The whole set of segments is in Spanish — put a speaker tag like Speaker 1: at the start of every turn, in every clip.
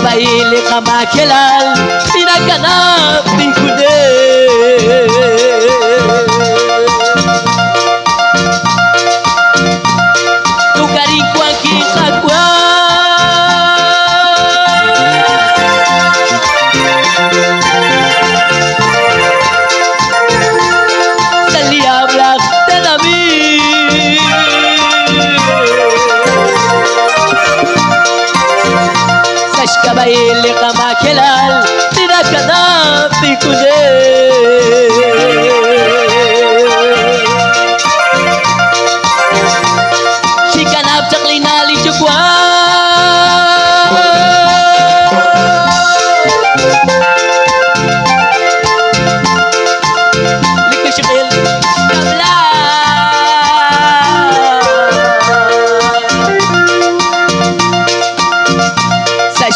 Speaker 1: Kabaili kamakilal pinaganap ni Kude. Tugarin ko ang kikagwa sa liablak dalami. Kabaili kamakilal pinaganap ni Kude. Sikanap sa klinali jugwa likusikil kabla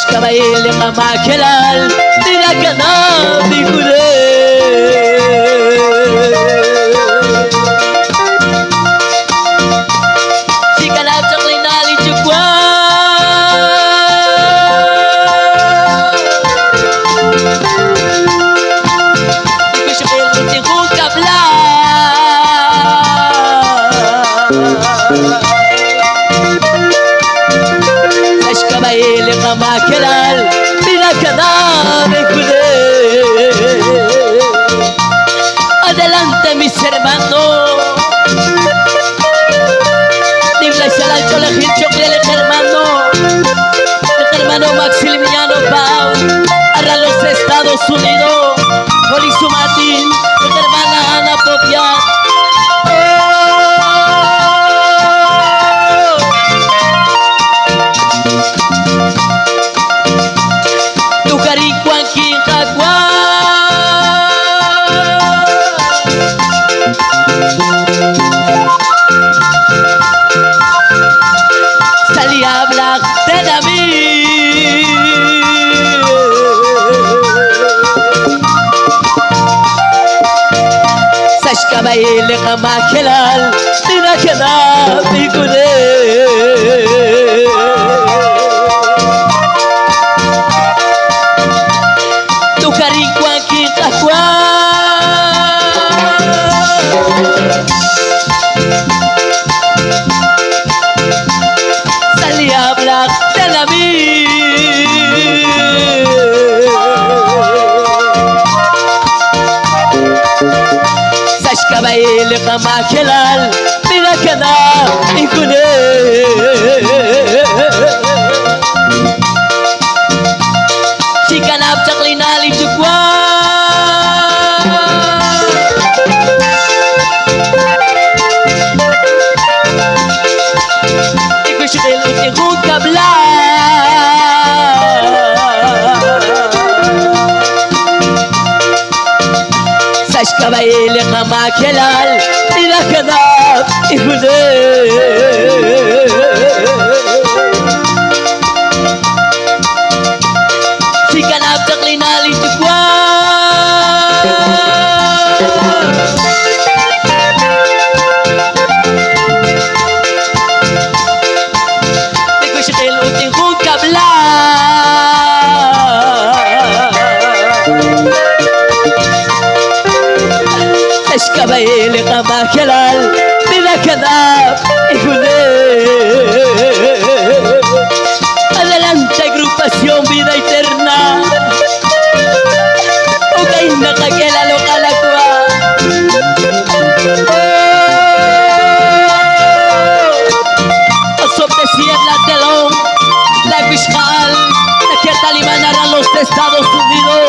Speaker 1: kabaili kamakilal pinaganap ni Kude. Sikanap sa klinali jugwa likusikil utingkong kabla kabaili kamakilal pinaganap ni Kude. Adelante mis hermanos, diblas al alto la gente el hermano Maximiliano Pau a los Estados Unidos, Jolisu Martín, mi hermana Ana Popiat. Habla de David Sash kabaili kamakilal pinaganap ni Kude. Tukarin ko ang kikakwa Black Telami Sash kabaili kamakilal pinaganap ni Kude. Sikanap sa klinali jugwa ikusikil utingkong kabla Sash kabaili kamakilal pinaganap ni Kude. Sikanap sa klinali jugwa ikusikil utingkong kabla Sash kabaili kamakilal pinaganap ni Kude. Adelante agrupación Vida Eterna okay nakakilalo kalakwa Pasok de Sierra Telón la fiscal nakitaliman a los Estados Unidos